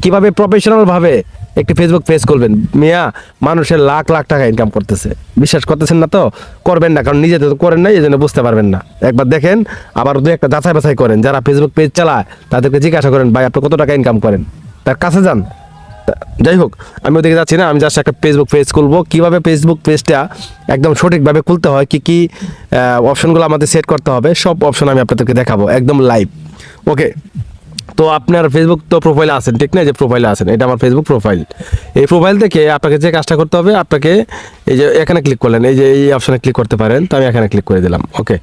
কিভাবে প্রফেশনালভাবে একটি Facebook page করবেন। মিয়া মানুষের লাখ লাখ টাকা ইনকাম করতেছে, বিশ্বাস করতেছেন না তো করবেন না, কারণ নিজে তো করেন না, এই জন্য বুঝতে পারবেন না। একবার দেখেন, আবার দু একটা যাচাই বাছাই করেন, যারা ফেসবুক পেজ চালায় তাদেরকে জিজ্ঞাসা করেন, ভাই আপনি কত টাকা ইনকাম করেন, তার কাছে যান। যাই হোক, আমি ওদিকে যাচ্ছি না, আমি জাস্ট একটা ফেসবুক পেজ খুলবো। কীভাবে ফেসবুক পেজটা একদম সঠিকভাবে খুলতে হয়, কী কী অপশনগুলো আমাদের সেট করতে হবে, সব অপশন আমি আপনাদেরকে দেখাবো একদম লাইভ। ওকে, তো আপনার ফেসবুক তো প্রোফাইলে আছেন, ঠিক না? যে প্রোফাইলে আছেন, এটা আমার ফেসবুক প্রোফাইল। এই প্রোফাইল থেকে আপনাকে যে কাজটা করতে হবে, আপনাকে এই যে এখানে ক্লিক করলেন, এই যে এই অপশনে ক্লিক করতে পারেন। তো আমি এখানে ক্লিক করে দিলাম। ওকে,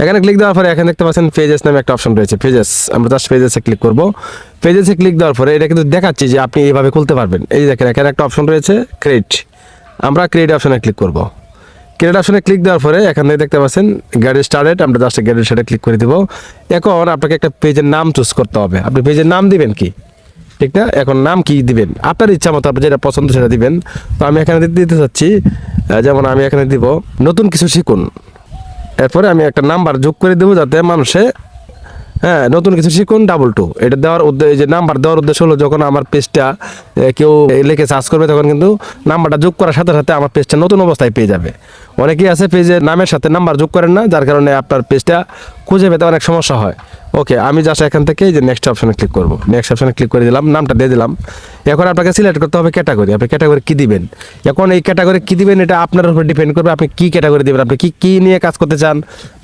এখানে ক্লিক দেওয়ার পরে এখানে দেখতে পাচ্ছেন পেজেস নামে একটা অপশন রয়েছে, পেজেস। আমরা জাস্ট পেজেসে ক্লিক করব। পেজেসে ক্লিক দেওয়ার পরে এটা কিন্তু দেখাচ্ছি যে আপনি এইভাবে খুলতে পারবেন। এই দেখেন এখানে একটা অপশন রয়েছে ক্রিয়েট, আমরা ক্রিয়েট অপশনে ক্লিক করব। ক্রিয়েট অপশনে ক্লিক দেওয়ার পরে এখানে দেখতে পাচ্ছেন গেট স্টার্টেড, আমরা জাস্ট গেট স্টার্টেড ক্লিক করে দিব। এখন আপনাকে একটা পেজের নাম চুজ করতে হবে। আপনি পেজের নাম দিবেন কি, ঠিক না? এখন নাম কি দিবেন আপনার ইচ্ছা মতো, আপনি যেটা পছন্দ সেটা দিবেন। তো আমি এখানে দিতে চাচ্ছি, যেমন আমি এখানে দিব নতুন কিছু শিখুন। এরপরে আমি একটা নাম্বার যোগ করে দেবো, যাতে মানুষে নতুন কিছু শিখুন 22। এটা দেওয়ার উদ্দেশ্য, যে নাম্বার দেওয়ার উদ্দেশ্য হলো যখন আমার পেজটা কেউ লিখে সার্চ করবে, তখন কিন্তু নাম্বারটা যোগ করার সাথে সাথে আমার পেজটা নতুন অবস্থায় পেয়ে যাবে। অনেকেই আছে পেজের নামের সাথে নাম্বার যোগ করেন না, যার কারণে আপনার পেজটা খুঁজে পেতে অনেক সমস্যা হয়। ওকে, আমি জাস্ট এখান থেকে এই যে নেক্সট অপশনে ক্লিক করব। নেক্সট অপশনে ক্লিক করে দিলাম, নামটা দিয়ে দিলাম। এখন আপনাকে সিলেক্ট করতে হবে ক্যাটাগরি, আপনি ক্যাটাগরি কী দিবেন। এখন এই ক্যাটাগরি কী দিবেন এটা আপনার উপর ডিপেন্ড করবে, আপনি কী ক্যাটাগরি দেবেন, আপনি কী নিয়ে কাজ করতে চান,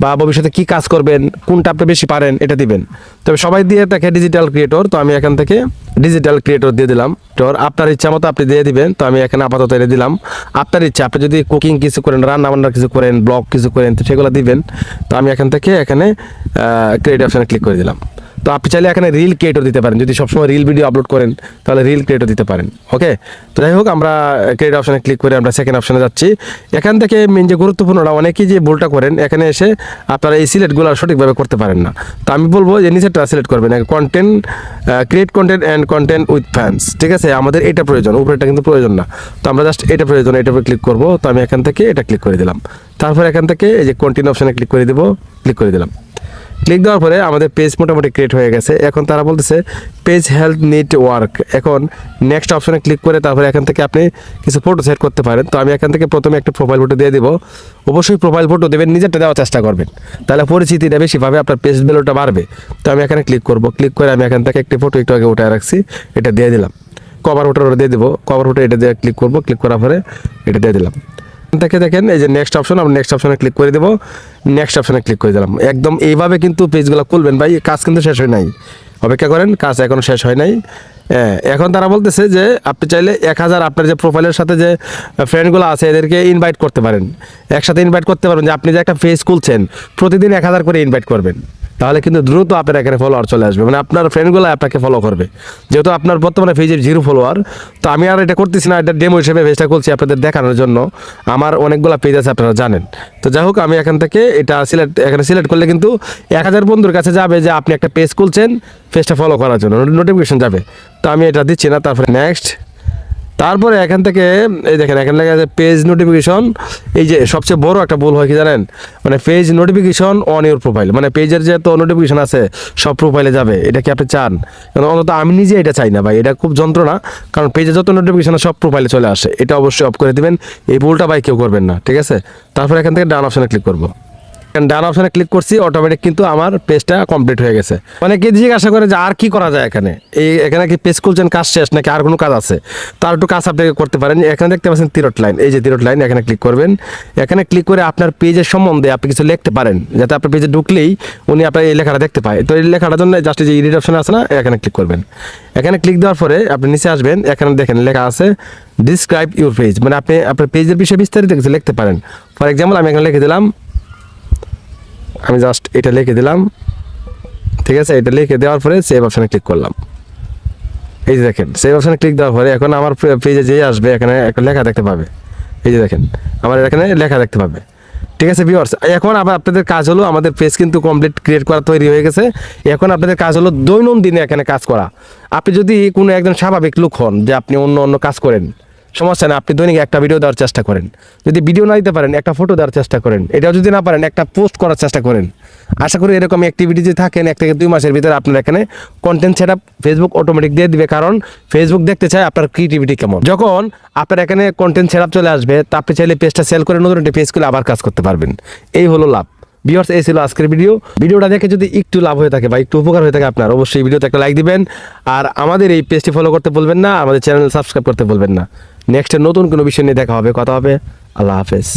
বা ভবিষ্যতে কী কাজ করবেন, কোনটা আপনি বেশি পারেন এটা দিবেন। তবে সবাই দিয়ে থাকে ডিজিটাল ক্রিয়েটর, তো আমি এখান থেকে ডিজিটাল ক্রিয়েটর দিয়ে দিলাম। তো আপনার ইচ্ছা মতো আপনি দিয়ে দিবেন। তো আমি এখানে আপাতত এটা দিলাম। আপনার ইচ্ছা, আপনি যদি কুকিং কিছু করেন, রান্না বান্নার কিছু করেন, ব্লগ কিছু করেন, তো সেগুলো দিবেন। তো আমি এখান থেকে এখানে ক্রিয়েট অপশানে ক্লিক করে দিলাম। তো আপনি চাইলে এখানে রিল ক্রিয়েটর দিতে পারেন, যদি সবসময় রিল ভিডিও আপলোড করেন তাহলে রিল ক্রিয়েটর দিতে পারেন। ওকে, তো যাই হোক, আমরা ক্রিয়েট অপশানে ক্লিক করে আমরা সেকেন্ড অপশানে যাচ্ছি। এখান থেকে মেন যে গুরুত্বপূর্ণটা, অনেকেই যে ভুলটা করেন, এখানে এসে আপনারা এই সিলেক্টগুলো সঠিকভাবে করতে পারেন না। তো আমি বলবো যে নিচেরটা সিলেক্ট করবেন, content, create content and content with fans, ঠিক আছে? আমাদের এটা প্রয়োজন, উপরেটা কিন্তু প্রয়োজন না। তো আমরা জাস্ট এটা প্রয়োজন, এটার উপরে ক্লিক করবো। তো আমি এখান থেকে এটা ক্লিক করে দিলাম। তারপর এখান থেকে এই যে কন্টিনিউ অপশানে ক্লিক করে দেবো, ক্লিক করে দিলাম। ক্লিক দেওয়ার পরে আমাদের পেজ মোটামুটি ক্রিয়েট হয়ে গেছে। এখন তারা বলতেছে পেজ হেল্প নিড ওয়ার্ক। এখন নেক্সট অপশনে ক্লিক করে তারপরে এখান থেকে আপনি কিছু ফটো সেট করতে পারেন। তো আমি এখান থেকে প্রথমে একটা প্রোফাইল ফটো দিয়ে দিব। অবশ্যই প্রোফাইল ফটো দেবেন, নিজেরটা দেওয়ার চেষ্টা করবেন, তাহলে পরিচিতিটা বেশিভাবে আপনার পেজ ভ্যালুটা বাড়বে। তো আমি এখানে ক্লিক করব। ক্লিক করে আমি এখান থেকে একটি ফটো একটু আগে উঠে রাখছি, এটা দিয়ে দিলাম। কভার ফটো দিয়ে দিব, কভার ফটো এটা দিয়ে ক্লিক করব। ক্লিক করার পরে এটা দিয়ে দিলাম। থেকে দেখেন এই যে নেক্সট অপশন, আমরা নেক্সট অপশনে ক্লিক করে দেবো। নেক্সট অপশনে ক্লিক করে দিলাম। একদম এইভাবে কিন্তু পেজগুলো খুলবেন ভাই, কাজ কিন্তু শেষ হয় নাই, অপেক্ষা করেন, কাজ এখনও শেষ হয় নাই। এখন তারা বলতেছে যে আপনি চাইলে 1000 আপনার যে প্রোফাইলের সাথে যে ফ্রেন্ডগুলো আছে এদেরকে ইনভাইট করতে পারেন, একসাথে ইনভাইট করতে পারবেন। যে আপনি যে একটা পেজ খুলছেন প্রতিদিন 1000 করে ইনভাইট করবেন, তাহলে কিন্তু দ্রুত আপনার এখানে ফলোয়ার চলে আসবে, মানে আপনার ফ্রেন্ডগুলো আপনাকে ফলো করবে। যেহেতু আপনার বর্তমানে পেজের 0 ফলোয়ার, তো আমি আর এটা করতেছি না, এটা ডেমো হিসেবে পেজটা খুলছি আপনাদের দেখানোর জন্য। আমার অনেকগুলো পেজ আছে, আপনারা জানেন। তো যাই হোক, আমি এখান থেকে এটা এখানে সিলেক্ট করলে কিন্তু 1000 বন্ধুর কাছে যাবে যে আপনি একটা পেজ খুলছেন, পেজটা ফলো করার জন্য নোটিফিকেশন যাবে। তো আমি এটা দিচ্ছি না। তারপরে নেক্সট, তারপরে এখান থেকে এই দেখেন এখানে লেখা আছে পেজ নোটিফিকেশন। এই যে সবচেয়ে বড় একটা ভুল হয় কি জানেন, মানে page notification on your profile, মানে পেজের যে তো নোটিফিকেশন আছে সব প্রোফাইলে যাবে। এটা কি আপনি চান? অন্তত আমি নিজে এটা চাই না ভাই, এটা খুব যন্ত্রণা। কারণ পেজে যত নোটিফিকেশন সব প্রোফাইলে চলে আসে, এটা অবশ্যই অফ করে দিবেন। এই ভুলটা ভাই কেউ করবেন না, ঠিক আছে? তারপর এখান থেকে ডান অপশনে ক্লিক করবো। ডান অপশনে ক্লিক করছি, অটোমেটিক কিন্তু আমার পেজটা কমপ্লিট হয়ে গেছে। অনেকে জিজ্ঞাসা করে যে আর কি করা যায় এখানে, এখানে কি পেজ খুলছেন কাজ শেষ নাকি আর কোনো কাজ আছে? তার একটু কাজ আপনি করতে পারেন। এখানে দেখতে পাচ্ছেন তিরট লাইন, এই যে তিরট লাইন, এখানে ক্লিক করবেন। এখানে ক্লিক করে আপনার পেজের সম্বন্ধে আপনি কিছু লিখতে পারেন, যাতে আপনার পেজে ঢুকলেই উনি আপনার এই লেখাটা দেখতে পায়। তো এই লেখাটার জন্য জাস্ট যে এডিট অপশন আছে না, এখানে ক্লিক করবেন। এখানে ক্লিক দেওয়ার পরে আপনি নিচে আসবেন, এখানে দেখেন লেখা আছে ডিসক্রাইব ইউর পেজ, মানে আপনি আপনার পেজের বিষয়ে বিস্তারিত কিছু লিখতে পারেন। ফর এক্সাম্পল আমি এখানে লিখে দিলাম, আমি জাস্ট এটা লিখে দিলাম, ঠিক আছে? এটা লিখে দেওয়ার পরে সেভ অপশানে ক্লিক করলাম। এই যে দেখেন সেভ অপশানে ক্লিক দেওয়ার পরে এখন আমার পেজে যেই আসবে এখানে একটা লেখা দেখতে পাবে। এই যে দেখেন আমার এখানে লেখা দেখতে পাবে, ঠিক আছে ভিউয়ার্স? এখন আবার আপনাদের কাজ হলো, আমাদের পেজ কিন্তু কমপ্লিট ক্রিয়েট করা তৈরি হয়ে গেছে। এখন আপনাদের কাজ হলো দৈনন্দিনে এখানে কাজ করা। আপনি যদি কোনো একজন স্বাভাবিক লোক হন, যে আপনি অন্য কাজ করেন, সমস্যা না, আপনি দৈনিক একটা ভিডিও দেওয়ার চেষ্টা করেন। যদি ভিডিও না দিতে পারেন একটা ফটো দেওয়ার চেষ্টা করেন, এটাও যদি না পারেন একটা পোস্ট করার চেষ্টা করেন। আশা করি এরকম অ্যাক্টিভিটি যদি থাকেন 1 থেকে 2 মাসের ভিতরে আপনার এখানে content set up Facebook automatic দিয়ে দিবে, কারণ ফেসবুক দেখতে চায় আপনার ক্রিয়েটিভিটি কেমন। যখন আপনার এখানে কন্টেন্ট সেট আপ চলে আসবে, তা আপনি চাইলে পেজটা সেল করে নতুন একটা পেজ খুলে আবার কাজ করতে পারবেন। এই হলো লাভ। ভিউয়ার্স, এই ছিল আজকের ভিডিওটা দেখে যদি একটু লাভ হয়ে থাকে বা একটু উপকার হয়ে থাকে আপনার, অবশ্যই ভিডিওতে একটা লাইক দিবেন। আর আমাদের এই পেজটি ফলো করতে বলবেন না, আমাদের চ্যানেল সাবস্ক্রাইব করতে বলবেন না। নেক্সট নতুন কোনো বিষয় নিয়ে দেখা হবে, কথা হবে। আল্লাহ হাফেজ।